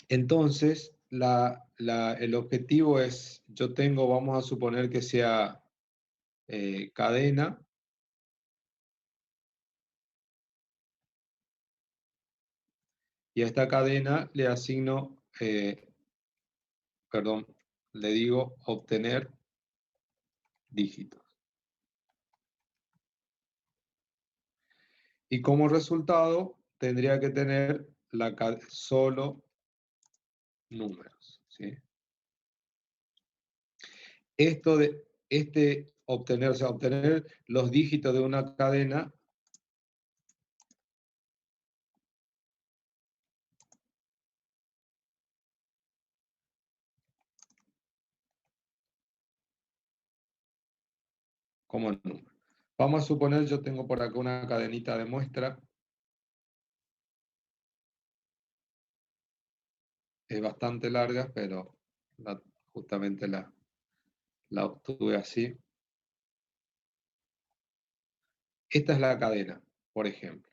Entonces, el objetivo es, yo tengo, vamos a suponer que sea cadena, y a esta cadena le asigno, perdón, le digo obtener dígitos. Y como resultado tendría que tener solo números, ¿sí? Obtener, o sea, obtener los dígitos de una cadena como número. Vamos a suponer, yo tengo por acá una cadenita de muestra. Es bastante larga, pero justamente la obtuve así. Esta es la cadena, por ejemplo.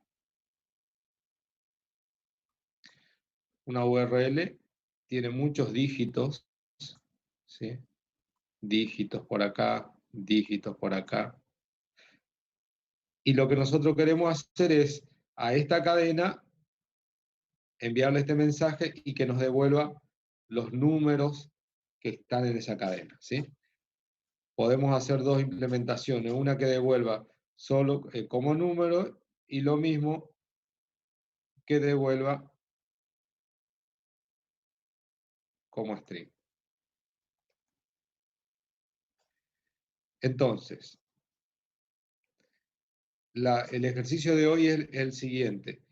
Una URL tiene muchos dígitos, ¿sí? Dígitos por acá, dígitos por acá. Y lo que nosotros queremos hacer es a esta cadena enviarle este mensaje y que nos devuelva los números que están en esa cadena, ¿sí? Podemos hacer dos implementaciones, una que devuelva solo como número y lo mismo que devuelva como string. Entonces, el ejercicio de hoy es el siguiente.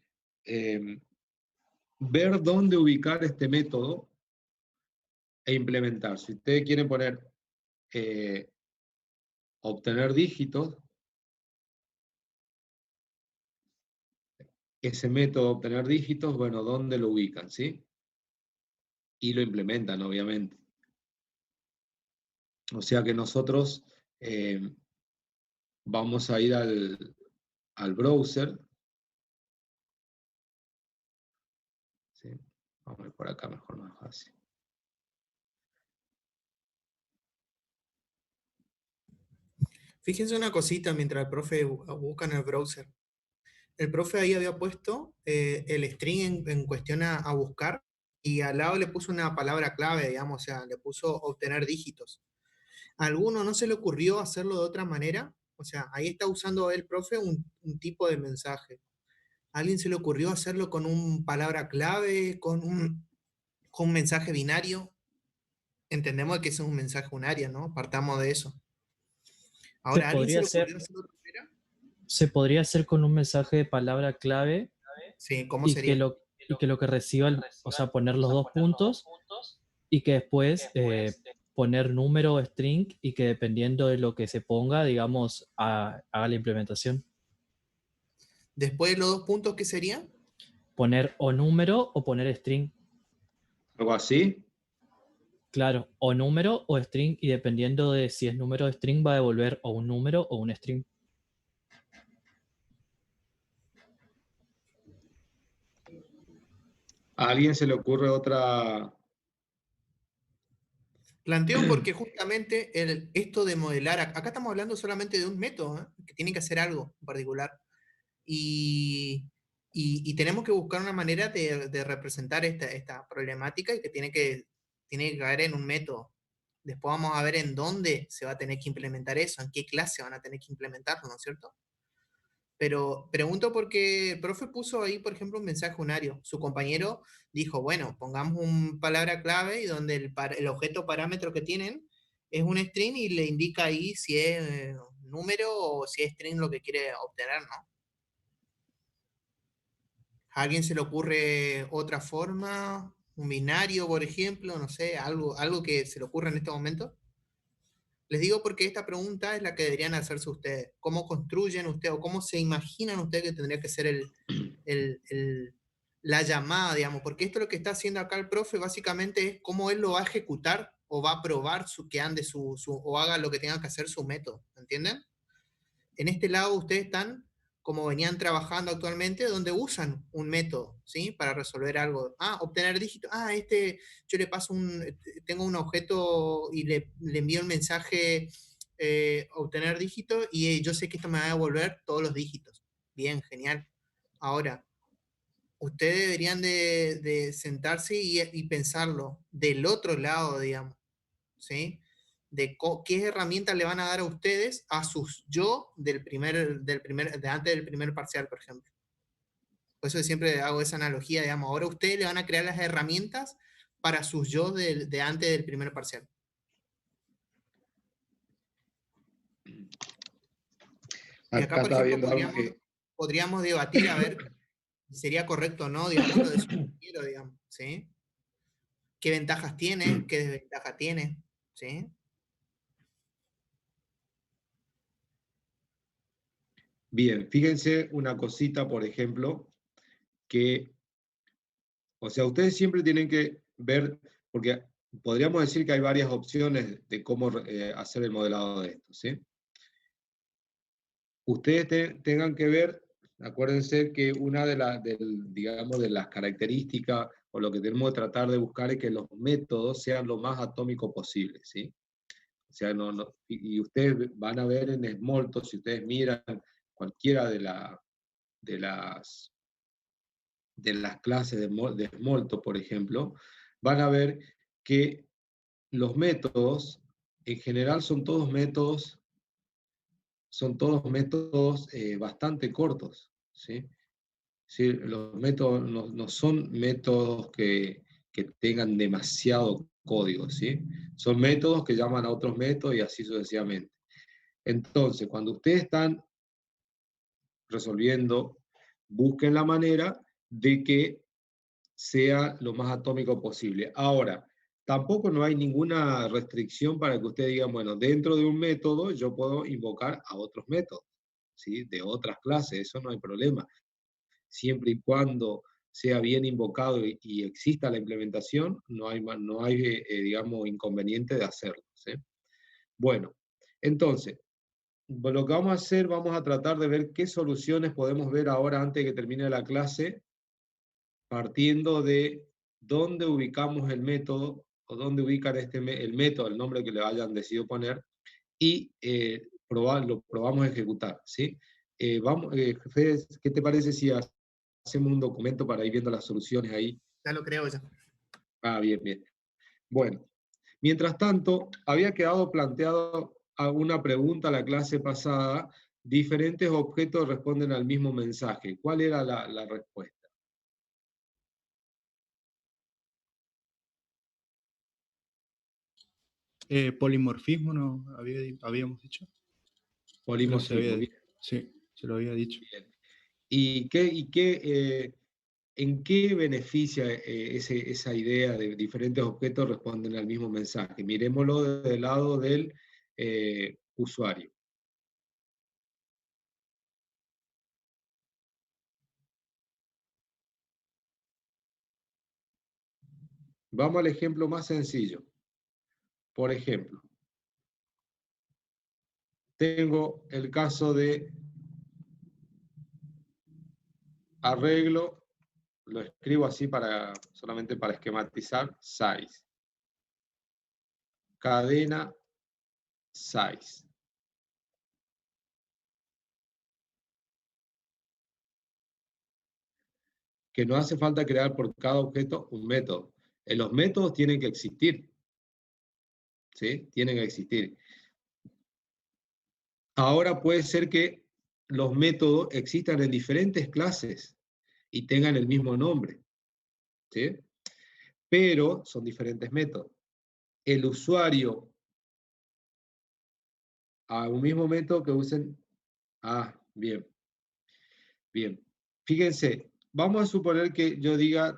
Ver dónde ubicar este método e implementar. Si ustedes quieren poner obtener dígitos, ese método obtener dígitos, bueno, ¿dónde lo ubican? ¿Sí? Y lo implementan, obviamente. O sea que nosotros vamos a ir al browser. ¿Sí? Vamos a ver por acá mejor, más fácil. Fíjense una cosita mientras el profe busca en el browser. El profe ahí había puesto el string en cuestión a buscar y al lado le puso una palabra clave, digamos, o sea, le puso obtener dígitos. ¿A alguno no se le ocurrió hacerlo de otra manera? O sea, ahí está usando el profe un tipo de mensaje. ¿A alguien se le ocurrió hacerlo con una palabra clave, con un mensaje binario? Entendemos que eso es un mensaje unario, ¿no? Partamos de eso. Se Ahora, ¿a alguien se podría le hacer, ocurrió hacerlo de otra manera? se podría hacer con un mensaje de palabra clave Sí, ¿cómo y sería? que lo que reciba, o sea, poner los dos puntos y que después poner número o string y que dependiendo de lo que se ponga, digamos, haga la implementación. Después de los dos puntos, ¿qué sería? Poner o número o poner string. ¿Algo así? Claro, o número o string y dependiendo de si es número o string va a devolver o un número o un string. ¿A alguien se le ocurre otra? Planteo porque justamente esto de modelar, acá estamos hablando solamente de un método, ¿eh? Que tiene que hacer algo en particular. Y, y tenemos que buscar una manera de representar esta problemática y que tiene que caer en un método. Después vamos a ver en dónde se va a tener que implementar eso, en qué clase van a tener que implementarlo, ¿no es cierto? Pero pregunto porque el profe puso ahí, por ejemplo, un mensaje unario. Su compañero dijo, bueno, pongamos una palabra clave y donde el objeto parámetro que tienen es un string y le indica ahí si es número o si es string lo que quiere obtener, ¿no? ¿A alguien se le ocurre otra forma? ¿Un binario, por ejemplo? No sé, algo que se le ocurra en este momento. Les digo porque esta pregunta es la que deberían hacerse ustedes. ¿Cómo construyen ustedes o cómo se imaginan ustedes que tendría que ser el- el- la llamada, digamos? Porque esto lo que está haciendo acá el profe básicamente es cómo él lo va a ejecutar o va a probar que ande o haga lo que tenga que hacer su método. ¿Entienden? En este lado ustedes están como venían trabajando actualmente, donde usan un método, ¿sí? Para resolver algo. Obtener dígitos. Yo le paso tengo un objeto y le envío un mensaje, obtener dígitos, y yo sé que esto me va a devolver todos los dígitos. Bien, genial. Ahora, ustedes deberían de sentarse y pensarlo del otro lado, digamos, ¿sí? De qué herramientas le van a dar a ustedes a sus yo de antes del primer parcial, por ejemplo. Por eso siempre hago esa analogía, digamos, ahora ustedes le van a crear las herramientas para sus yo de antes del primer parcial. Y acá, Acá por estaba ejemplo, viendo algo que... podríamos debatir a ver si sería correcto o no, digamos, lo de su compañero, digamos, ¿sí? ¿Qué ventajas tiene? ¿Qué desventajas tiene? ¿Sí? Bien, fíjense una cosita, por ejemplo, que, o sea, ustedes siempre tienen que ver, porque podríamos decir que hay varias opciones de cómo hacer el modelado de esto, ¿sí? Ustedes tengan que ver, acuérdense que una digamos, de las características o lo que tenemos que tratar de buscar es que los métodos sean lo más atómicos posible, ¿sí? O sea, y ustedes van a ver en Smalltalk, si ustedes miran cualquiera de las clases de Smalltalk, por ejemplo, van a ver que los métodos, en general, son todos métodos bastante cortos, ¿sí? ¿Sí? Los métodos no son métodos que tengan demasiado código, ¿sí? Son métodos que llaman a otros métodos y así sucesivamente. Entonces, cuando ustedes están resolviendo, busquen la manera de que sea lo más atómico posible. Ahora, tampoco no hay ninguna restricción para que ustedes digan, bueno, dentro de un método yo puedo invocar a otros métodos, ¿sí? De otras clases, eso no hay problema. Siempre y cuando sea bien invocado y exista la implementación, no hay digamos, inconveniente de hacerlo, ¿sí? Bueno, entonces, lo que vamos a hacer, vamos a tratar de ver qué soluciones podemos ver ahora antes de que termine la clase, partiendo de dónde ubicamos el método, o dónde ubican el método, el nombre que le hayan decidido poner, y lo probamos a ejecutar, ¿sí? Fede, ¿qué te parece si hacemos un documento para ir viendo las soluciones ahí? Ya lo creo ya. Bien, bien. Bueno, mientras tanto, había quedado planteado alguna pregunta la clase pasada. Diferentes objetos responden al mismo mensaje. ¿Cuál era la respuesta? Polimorfismo, ¿no? Habíamos dicho. Polimorfismo. Bien, Sí, se lo había dicho. bien. ¿En qué beneficia esa idea de diferentes objetos responden al mismo mensaje? Miremoslo desde el lado del usuario. Vamos al ejemplo más sencillo. Por ejemplo, tengo el caso de arreglo, lo escribo así solamente para esquematizar, size. Cadena size. Que no hace falta crear por cada objeto un método. Los métodos tienen que existir, ¿sí? Tienen que existir. Ahora puede ser que los métodos existan en diferentes clases y tengan el mismo nombre, ¿sí? Pero son diferentes métodos. El usuario a un mismo método que usen... bien, bien. Fíjense, vamos a suponer que yo diga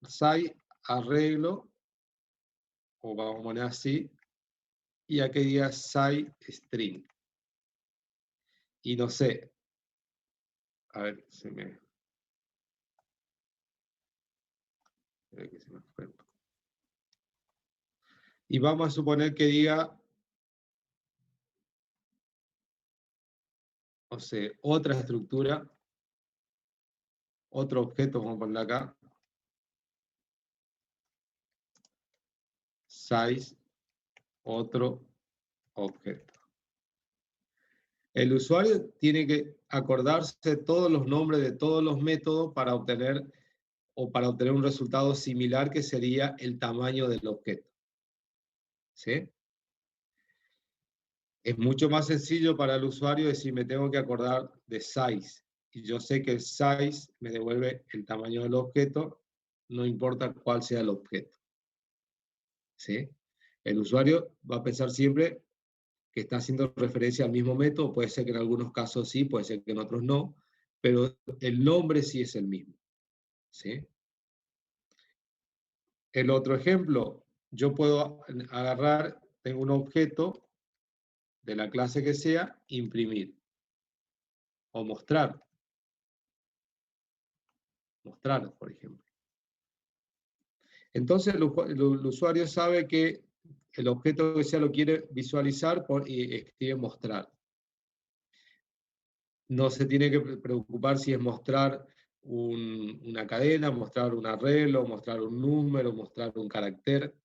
site arreglo, o vamos a poner así, y aquí diga site string. Y no sé, a ver, se me fue. Y vamos a suponer que diga o sea, otra estructura, otro objeto, vamos a ponerlo acá, size, otro objeto. El usuario tiene que acordarse de todos los nombres de todos los métodos para obtener un resultado similar, que sería el tamaño del objeto. ¿Sí? Es mucho más sencillo para el usuario decir, me tengo que acordar de size. Y yo sé que el size me devuelve el tamaño del objeto, no importa cuál sea el objeto. ¿Sí? El usuario va a pensar siempre que está haciendo referencia al mismo método, puede ser que en algunos casos sí, puede ser que en otros no, pero el nombre sí es el mismo. ¿Sí? El otro ejemplo, yo puedo agarrar, tengo un objeto de la clase que sea, imprimir o mostrar. Mostrar, por ejemplo. Entonces el usuario sabe que el objeto que sea lo quiere visualizar y escribe mostrar. No se tiene que preocupar si es mostrar una cadena, mostrar un arreglo, mostrar un número, mostrar un carácter.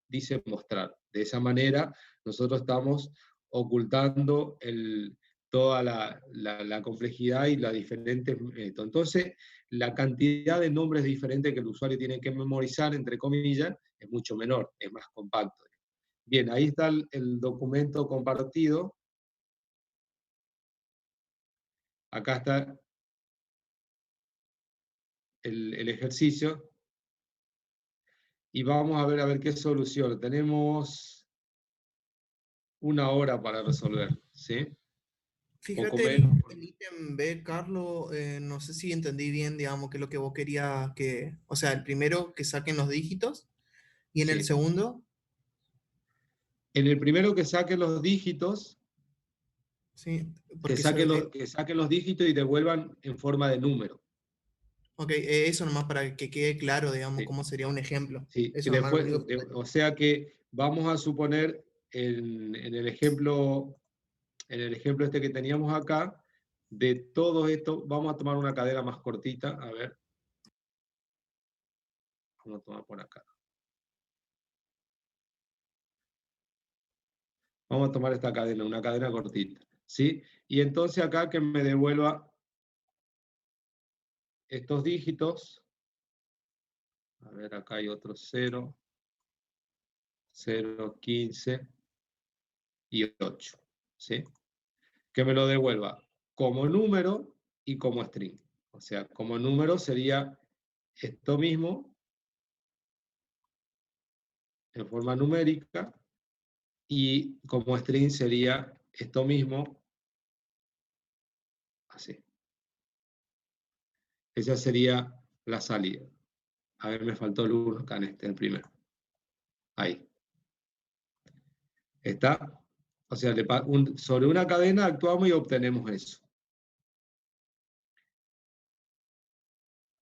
Dice mostrar. De esa manera nosotros estamos ocultando toda la complejidad y la diferentes métodos. Entonces, la cantidad de nombres diferentes que el usuario tiene que memorizar, entre comillas, es mucho menor, es más compacto. Bien, ahí está el documento compartido. Acá está el ejercicio. Y vamos a ver qué solución. Tenemos 1 hora para resolver, ¿sí? Poco Fíjate menos. el ítem B, Carlos, no sé si entendí bien, digamos, que lo que vos querías que, o sea, el primero que saquen los dígitos y en el Sí. segundo, En el primero que saque los dígitos, sí, que porque saquen los dígitos y devuelvan en forma de número. ok, eso nomás para que quede claro, digamos, Sí, cómo sería un ejemplo. sí. Que Eso nomás lo después, único. o sea que vamos a suponer en el ejemplo este que teníamos acá, de todo esto, vamos a tomar una cadena más cortita, a ver. Vamos a tomar por acá. Vamos a tomar esta cadena, una cadena cortita, ¿sí? Y entonces acá que me devuelva estos dígitos. A ver, acá hay otro 0, 0, 15 y 8, ¿sí? Que me lo devuelva como número y como string. O sea, como número sería esto mismo en forma numérica, y como string sería esto mismo así. Esa sería la salida. A ver, me faltó el 1 acá en el primero. Ahí. ¿Está? O sea, sobre una cadena actuamos y obtenemos eso.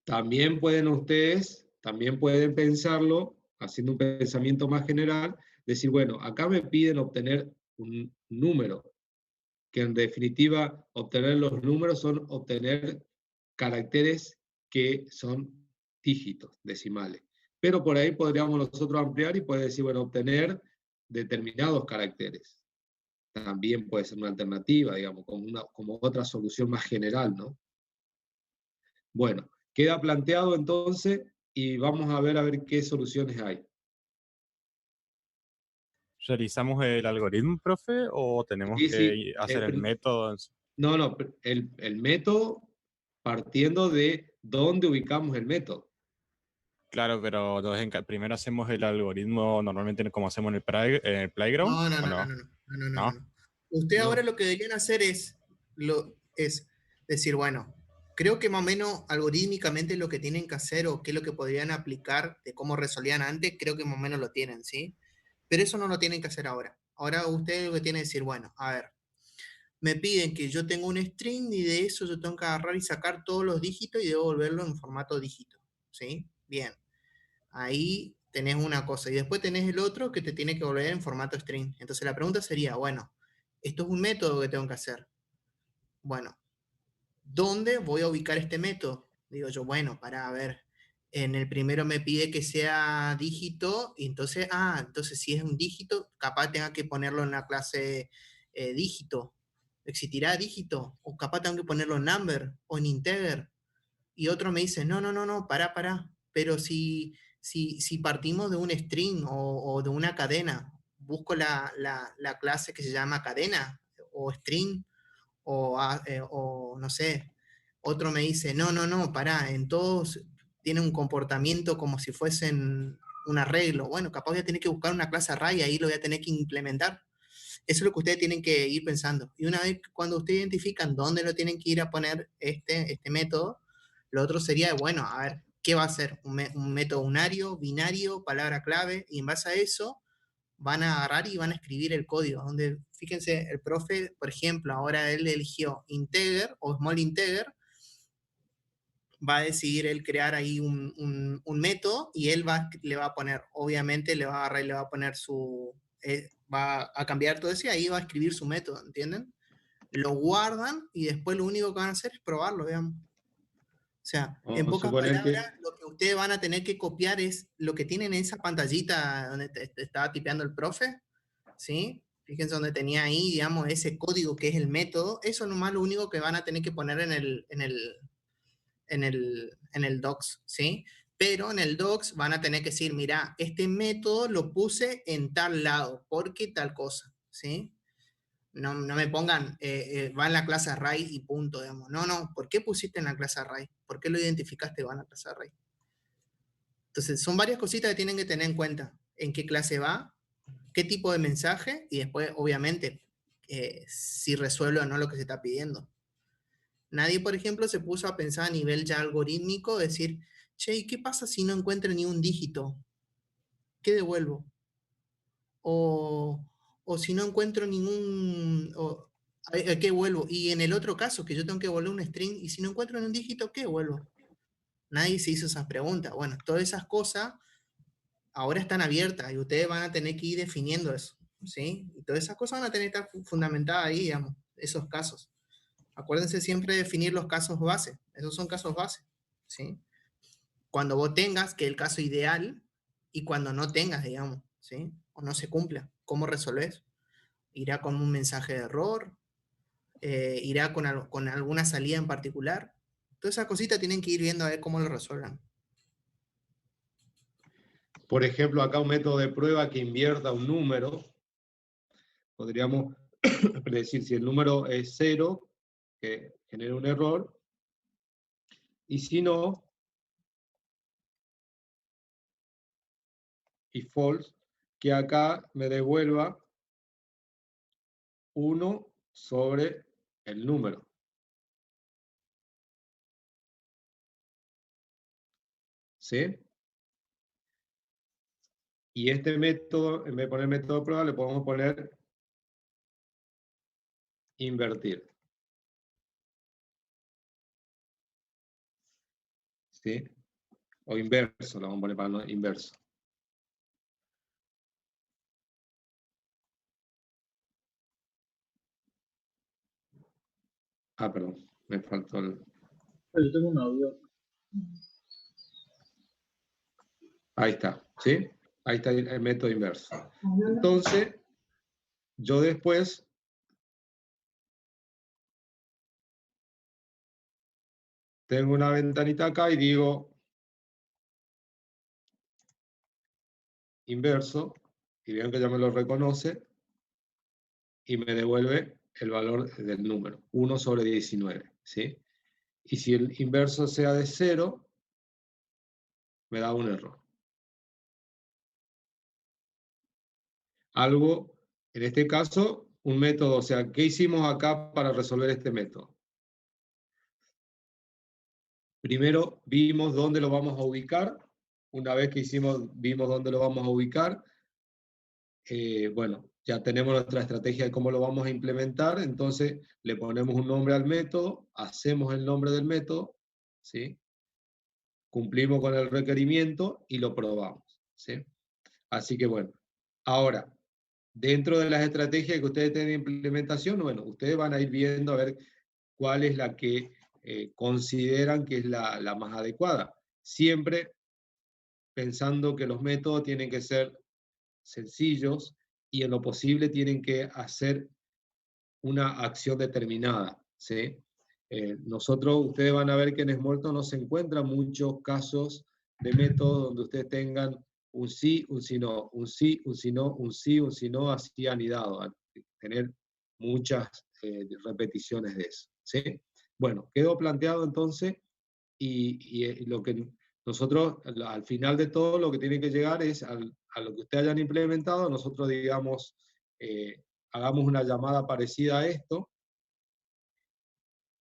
También pueden pensarlo, haciendo un pensamiento más general, decir, bueno, acá me piden obtener un número, que en definitiva obtener los números son obtener caracteres que son dígitos decimales. Pero por ahí podríamos nosotros ampliar y poder decir, bueno, obtener determinados caracteres. También puede ser una alternativa, digamos, como otra solución más general, ¿no? Bueno, queda planteado entonces y vamos a ver qué soluciones hay. ¿Realizamos el algoritmo, profe, o tenemos Sí, sí, que hacer el método? no, el método partiendo de dónde ubicamos el método. Claro, pero entonces primero hacemos el algoritmo normalmente como hacemos en el playground, No, no, ¿o no, no, no? no, no, no, no, ¿No? no. Usted ahora No, lo que deberían hacer es decir, bueno, creo que más o menos algorítmicamente lo que tienen que hacer o qué es lo que podrían aplicar de cómo resolvían antes, creo que más o menos lo tienen, ¿sí? Pero eso no lo tienen que hacer ahora. Ahora usted lo que tiene que decir, bueno, a ver, me piden que yo tenga un string y de eso yo tengo que agarrar y sacar todos los dígitos y devolverlo en formato dígito, ¿sí? Bien. Ahí tenés una cosa y después tenés el otro que te tiene que volver en formato string. Entonces la pregunta sería, bueno, esto es un método que tengo que hacer. bueno, ¿dónde voy a ubicar este método? Digo yo, bueno, para ver, en el primero me pide que sea dígito, y entonces, entonces si es un dígito, capaz tenga que ponerlo en la clase dígito. ¿Existirá dígito? O capaz tengo que ponerlo en number o en integer. Y otro me dice, no, pará. Pero si partimos de un string o de una cadena, busco la clase que se llama cadena o string o no sé. Otro me dice, no, pará, en todos tiene un comportamiento como si fuesen un arreglo. Bueno, capaz voy a tener que buscar una clase array y ahí lo voy a tener que implementar. Eso es lo que ustedes tienen que ir pensando. Y una vez cuando ustedes identifican dónde lo tienen que ir a poner este método, lo otro sería, bueno, a ver, ¿qué va a ser? Un método unario, binario, palabra clave, y en base a eso van a agarrar y van a escribir el código. Donde, fíjense, el profe, por ejemplo, ahora él eligió integer o small integer, va a decidir él crear ahí un método y él le va a poner, obviamente le va a agarrar y le va a poner va a cambiar todo eso y ahí va a escribir su método, ¿entienden? Lo guardan y después lo único que van a hacer es probarlo, digamos. O sea, en Vamos a pocas suponer palabras, que, lo que ustedes van a tener que copiar es lo que tienen en esa pantallita donde te estaba tipeando el profe, ¿sí? Fíjense donde tenía ahí, digamos, ese código que es el método. Eso nomás lo único que van a tener que poner en el docs, ¿sí? Pero en el docs van a tener que decir, mira, este método lo puse en tal lado, porque tal cosa, ¿sí? No me pongan, va en la clase array y punto, digamos. No, ¿por qué pusiste en la clase array? ¿Por qué lo identificaste va en la clase array? Entonces, son varias cositas que tienen que tener en cuenta. En qué clase va, qué tipo de mensaje, y después, obviamente, si resuelve o no lo que se está pidiendo. Nadie, por ejemplo, se puso a pensar a nivel ya algorítmico, decir, che, ¿y qué pasa si no encuentro ni un dígito? ¿Qué devuelvo? O si no encuentro ningún... ¿A qué vuelvo? Y en el otro caso, que yo tengo que devolver un string, y si no encuentro ni un dígito, ¿qué vuelvo? Nadie se hizo esas preguntas. Bueno, todas esas cosas ahora están abiertas y ustedes van a tener que ir definiendo eso, ¿sí? Y todas esas cosas van a tener que estar fundamentadas ahí, digamos, esos casos. Acuérdense siempre de definir los casos base. Esos son casos base, ¿sí? Cuando vos tengas, que es el caso ideal, y cuando no tengas, digamos, ¿sí? O no se cumpla, ¿cómo resolves? ¿Irá con un mensaje de error? ¿Irá con alguna salida en particular? Todas esas cositas tienen que ir viendo a ver cómo lo resuelvan. por ejemplo, acá un método de prueba que invierta un número, podríamos predecir si el número es 0, que genera un error, y si no, y false, que acá me devuelva 1 sobre el número. ¿Sí? Y este método, en vez de poner método de prueba, le podemos poner invertir. ¿Sí? O inverso, lo vamos a poner para no inverso. Perdón, me faltó el... Yo tengo un audio. Ahí está, ¿sí? Ahí está el método inverso. Entonces, yo después tengo una ventanita acá y digo inverso, y vean que ya me lo reconoce, y me devuelve el valor del número, 1 sobre 19, ¿sí? Y si el inverso sea de 0, me da un error. Algo, en este caso, un método, o sea, ¿qué hicimos acá para resolver este método? Primero vimos dónde lo vamos a ubicar. Una vez que vimos dónde lo vamos a ubicar, bueno, ya tenemos nuestra estrategia de cómo lo vamos a implementar, entonces le ponemos un nombre al método, hacemos el nombre del método, ¿sí? Cumplimos con el requerimiento y lo probamos, ¿sí? Así que bueno, ahora, dentro de las estrategias que ustedes tienen de implementación, bueno, ustedes van a ir viendo a ver cuál es la que consideran que es la más adecuada. Siempre pensando que los métodos tienen que ser sencillos y en lo posible tienen que hacer una acción determinada, ¿sí? Ustedes van a ver que en Smalltalk no se encuentran muchos casos de métodos donde ustedes tengan un sí, un sí no, un sí, un sí no, un sí, un sí no, así anidado, a tener muchas repeticiones de eso, ¿sí? Bueno, quedó planteado entonces y lo que nosotros, al final de todo, lo que tiene que llegar es a lo que ustedes hayan implementado, nosotros digamos, hagamos una llamada parecida a esto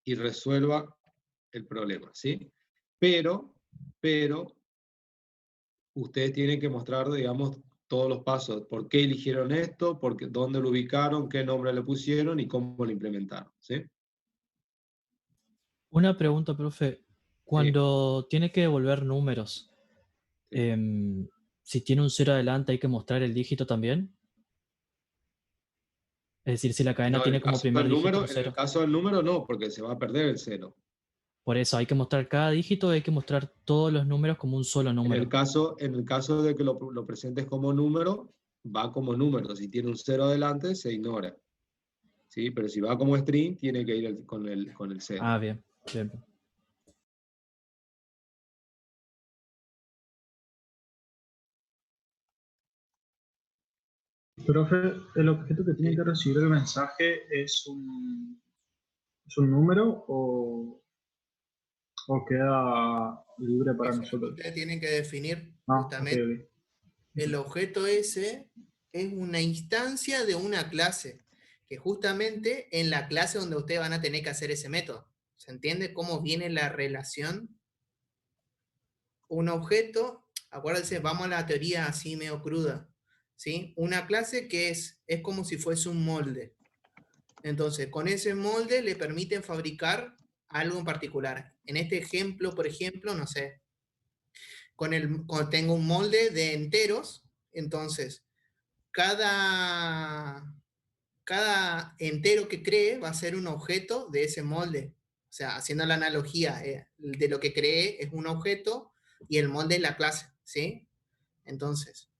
y resuelva el problema, ¿sí? Pero ustedes tienen que mostrar, digamos, todos los pasos, por qué eligieron esto, dónde lo ubicaron, qué nombre le pusieron y cómo lo implementaron, ¿sí? Una pregunta, profe. Cuando tiene que devolver números, Sí. si tiene un 0 adelante, ¿hay que mostrar el dígito también? Es decir, si la cadena No, tiene como primer dígito un en el 0. caso del número no, porque se va a perder el 0. Por eso, ¿hay que mostrar cada dígito o hay que mostrar todos los números como un solo En número? el caso de que lo presentes como número, va como número. Si tiene un 0 adelante, se ignora, ¿sí? Pero si va como string, tiene que ir con el 0. Ah, bien, bien. Profe, el objeto que tiene que recibir el mensaje es un número o queda libre para Eso es lo que nosotros. ustedes tienen que definir Ah, justamente. ok. El objeto ese es una instancia de una clase, que justamente en la clase donde ustedes van a tener que hacer ese método. ¿Se entiende cómo viene la relación? Un objeto, acuérdense, vamos a la teoría así medio cruda, ¿sí? Una clase que es como si fuese un molde. Entonces, con ese molde le permiten fabricar algo en particular. En este ejemplo, por ejemplo, no sé, tengo un molde de enteros, entonces cada entero que cree va a ser un objeto de ese molde. O sea, haciendo la analogía de lo que cree es un objeto y el molde es la clase, ¿sí? Entonces,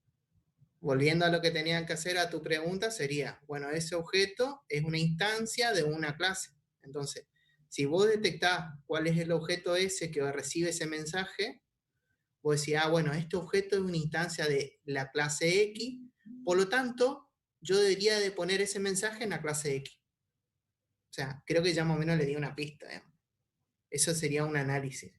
volviendo a lo que tenían que hacer a tu pregunta, sería, bueno, ese objeto es una instancia de una clase. Entonces, si vos detectás cuál es el objeto ese que recibe ese mensaje, vos decís, bueno, este objeto es una instancia de la clase X, por lo tanto, yo debería de poner ese mensaje en la clase X. O sea, creo que ya más o menos le di una pista. Eso sería un análisis.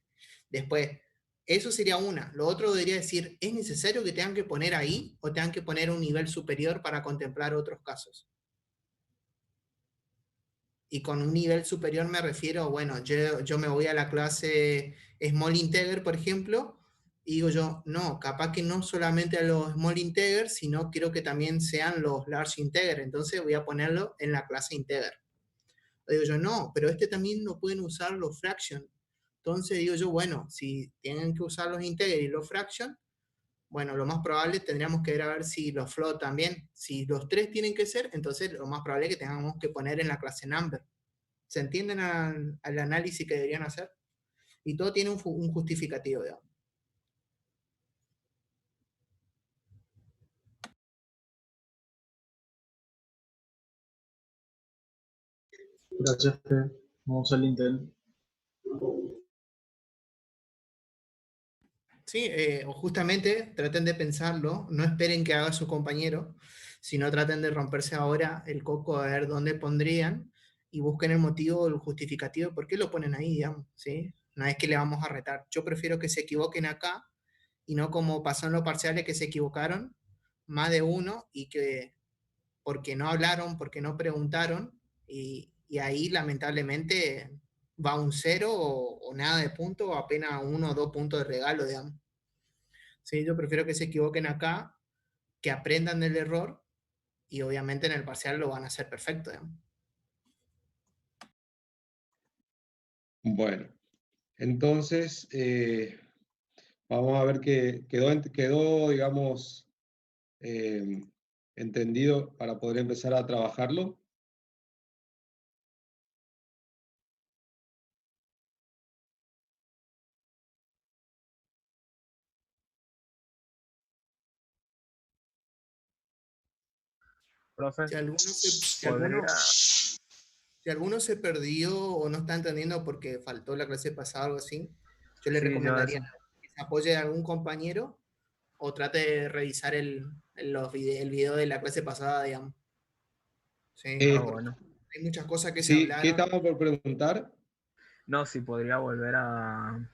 Después, eso sería una. Lo otro debería decir, ¿es necesario que tengan que poner ahí o tengan que poner un nivel superior para contemplar otros casos? Y con un nivel superior me refiero, bueno, yo me voy a la clase Small Integer, por ejemplo, y digo yo, no, capaz que no solamente a los Small Integer, sino quiero que también sean los Large Integer, entonces voy a ponerlo en la clase Integer. O digo yo, no, pero este también lo pueden usar los Fraction. Entonces digo yo, bueno, si tienen que usar los Integer y los Fraction, bueno, lo más probable tendríamos que ver a ver si los float también, si los tres tienen que ser, entonces lo más probable es que tengamos que poner en la clase number. ¿Se entienden al análisis que deberían hacer? Y todo tiene un justificativo, digamos. Gracias, profe. Vamos al Intel. Sí, justamente traten de pensarlo, no esperen que haga su compañero, sino traten de romperse ahora el coco a ver dónde pondrían y busquen el motivo, el justificativo, por qué lo ponen ahí, digamos, ¿sí? No es que le vamos a retar. Yo prefiero que se equivoquen acá y no como pasó en los parciales que se equivocaron más de uno y que porque no hablaron, porque no preguntaron y ahí lamentablemente va un 0 o nada de punto o apenas 1 o 2 puntos de regalo, digamos. ¿Sí? Yo prefiero que se equivoquen acá, que aprendan del error y obviamente en el parcial lo van a hacer perfecto. Digamos. Bueno, entonces vamos a ver que quedó digamos, entendido para poder empezar a trabajarlo. Profe, Si podría... si alguno se perdió o no está entendiendo porque faltó la clase pasada o algo así, yo le Sí, yo recomendaría eso. que se apoye a algún compañero o trate de revisar el video de la clase pasada, digamos. Sí, Ah, Eh, bueno. hay muchas cosas que se sí, ¿qué hablaron. estaba por preguntar? No, si podría volver a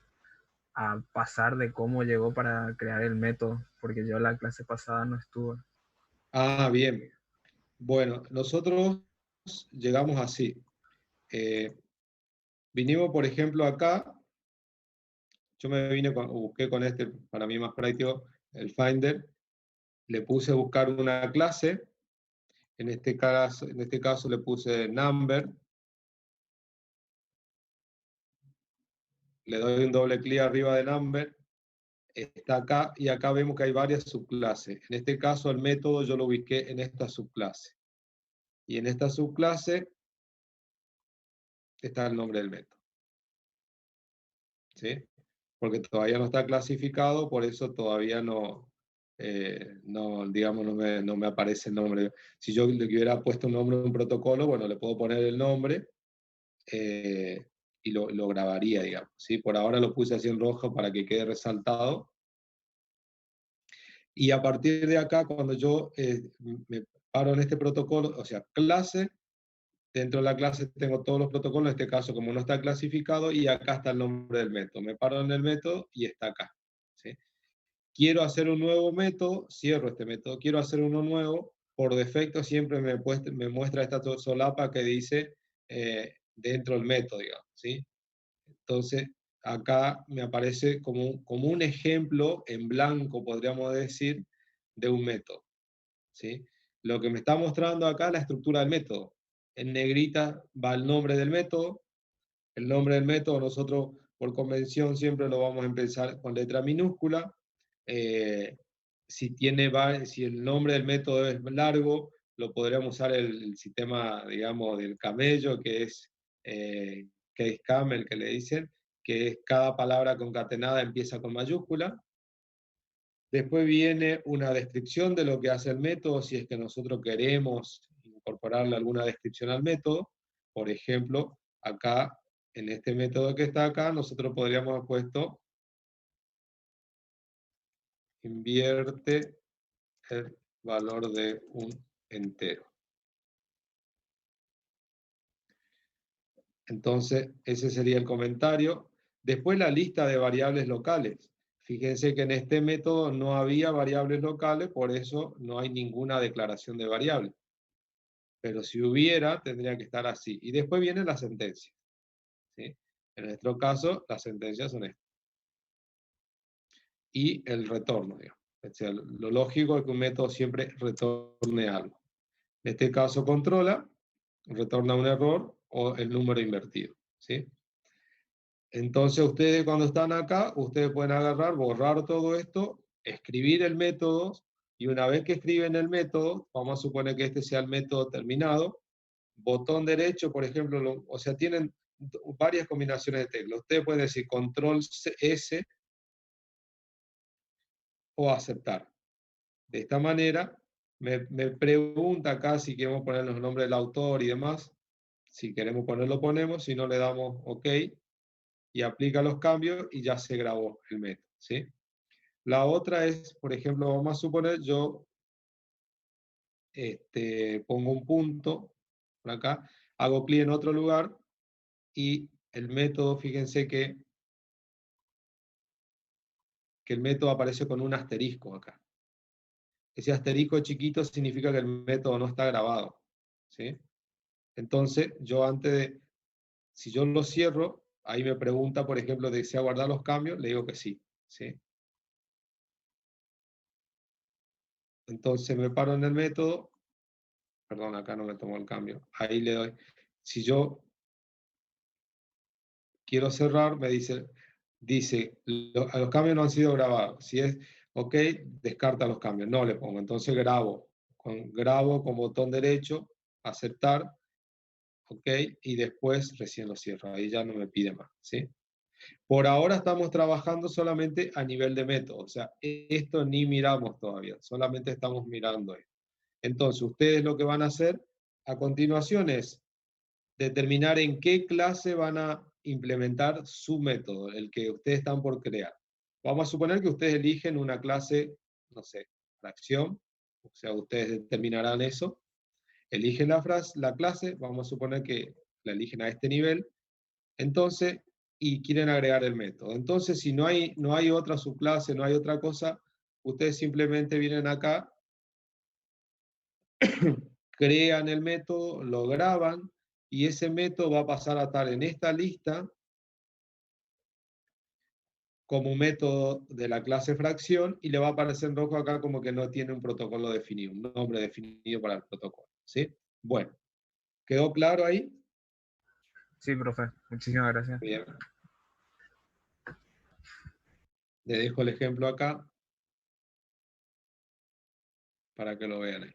pasar de cómo llegó para crear el método, porque yo la clase pasada no estuve. Ah, bien. Bueno, nosotros llegamos así. Eh, vinimos, por ejemplo, acá. Yo me vine busqué con este, para mí más práctico, el Finder. Le puse a buscar una clase. En este caso le puse number. Le doy un doble clic arriba de number. Está acá y acá vemos que hay varias subclases. En este caso el método yo lo ubiqué en esta subclase. Y en esta subclase está el nombre del método. ¿Sí? Porque todavía no está clasificado, por eso todavía digamos, no me aparece el nombre. Si yo le hubiera puesto un nombre a un protocolo, bueno, le puedo poner el nombre y lo grabaría, digamos. ¿Sí? Por ahora lo puse así en rojo para que quede resaltado. Y a partir de acá, cuando yo me paro en este protocolo, o sea, clase, dentro de la clase tengo todos los protocolos, en este caso como no está clasificado, y acá está el nombre del método. Me paro en el método y está acá. ¿Sí? Quiero hacer un nuevo método, cierro este método, quiero hacer uno nuevo, por defecto siempre me muestra esta solapa que dice dentro del método, digamos. ¿Sí? Entonces, acá me aparece como un ejemplo en blanco, podríamos decir, de un método. ¿Sí? Lo que me está mostrando acá es la estructura del método. En negrita va el nombre del método. El nombre del método nosotros por convención siempre lo vamos a empezar con letra minúscula. Si el nombre del método es largo, lo podríamos usar el sistema, digamos, del camello, que es case camel, que le dicen, que es cada palabra concatenada empieza con mayúscula. Después viene una descripción de lo que hace el método, si es que nosotros queremos incorporarle alguna descripción al método. Por ejemplo, acá, en este método que está acá, nosotros podríamos haber puesto invierte el valor de un entero. Entonces, ese sería el comentario. Después la lista de variables locales. Fíjense que en este método no había variables locales, por eso no hay ninguna declaración de variable. Pero si hubiera, tendría que estar así. Y después viene la sentencia. ¿Sí? En nuestro caso, las sentencias son estas. Y el retorno, digamos. O sea, lo lógico es que un método siempre retorne algo. En este caso, controla, retorna un error o el número invertido. ¿Sí? Entonces, ustedes cuando están acá, ustedes pueden agarrar, borrar todo esto, escribir el método, y una vez que escriben el método, vamos a suponer que este sea el método terminado, botón derecho, por ejemplo, o sea, tienen varias combinaciones de teclas. Ustedes pueden decir control S o aceptar. De esta manera, me pregunta acá si queremos poner los nombres del autor y demás. Si queremos ponerlo, ponemos. Si no, le damos OK y aplica los cambios y ya se grabó el método. ¿Sí? La otra es, por ejemplo, vamos a suponer yo pongo un punto por acá, hago clic en otro lugar y el método, fíjense que el método aparece con un asterisco acá. Ese asterisco chiquito significa que el método no está grabado. ¿Sí? Entonces, si yo lo cierro, ahí me pregunta, por ejemplo, ¿desea guardar los cambios? Le digo que sí. ¿Sí? Entonces me paro en el método, perdón, acá no me tomó el cambio, ahí le doy. Si yo quiero cerrar, me dice los cambios no han sido grabados. Si es OK, descarta los cambios. No le pongo. Entonces grabo con botón derecho, aceptar, OK, y después recién lo cierro. Ahí ya no me pide más. ¿Sí? Por ahora estamos trabajando solamente a nivel de método. O sea, esto ni miramos todavía. Solamente estamos mirando esto. Entonces, ustedes lo que van a hacer a continuación es determinar en qué clase van a implementar su método, el que ustedes están por crear. Vamos a suponer que ustedes eligen una clase, no sé, fracción, o sea, ustedes determinarán eso, eligen la clase, vamos a suponer que la eligen a este nivel, entonces, y quieren agregar el método. Entonces, si no hay otra subclase, no hay otra cosa, ustedes simplemente vienen acá, crean el método, lo graban, y ese método va a pasar a estar en esta lista como un método de la clase fracción, y le va a aparecer en rojo acá como que no tiene un protocolo definido, un nombre definido para el protocolo. ¿Sí? Bueno, ¿quedó claro ahí? Sí, profe. Muchísimas gracias. Bien. Le dejo el ejemplo acá para que lo vean ahí.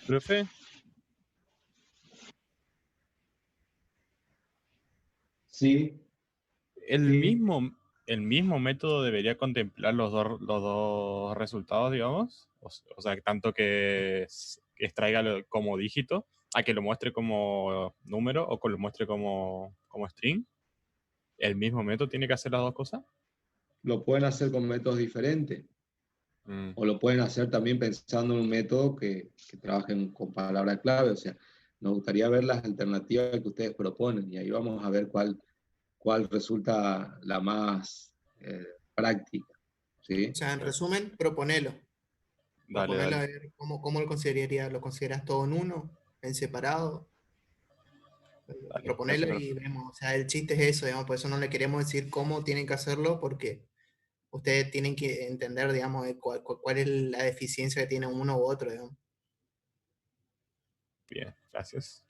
Profe, Sí, el sí. mismo método debería contemplar los dos resultados, digamos. O sea, tanto que extraiga como dígito, a que lo muestre como número o que lo muestre como string. ¿El mismo método tiene que hacer las dos cosas? Lo pueden hacer con métodos diferentes. Mm. O lo pueden hacer también pensando en un método que trabajen con palabras clave. O sea, nos gustaría ver las alternativas que ustedes proponen y ahí vamos a ver cuál cuál resulta la más práctica. ¿Sí? O sea, en resumen, proponelo. Dale, Proponelo a dale. ver cómo lo considerarías. ¿Lo consideras todo en uno? ¿En separado? Dale, Proponelo gracias, y vemos. O sea, el chiste es eso, digamos, por eso no le queremos decir cómo tienen que hacerlo, porque ustedes tienen que entender, digamos, cuál es la deficiencia que tiene uno u otro, digamos. bien, gracias.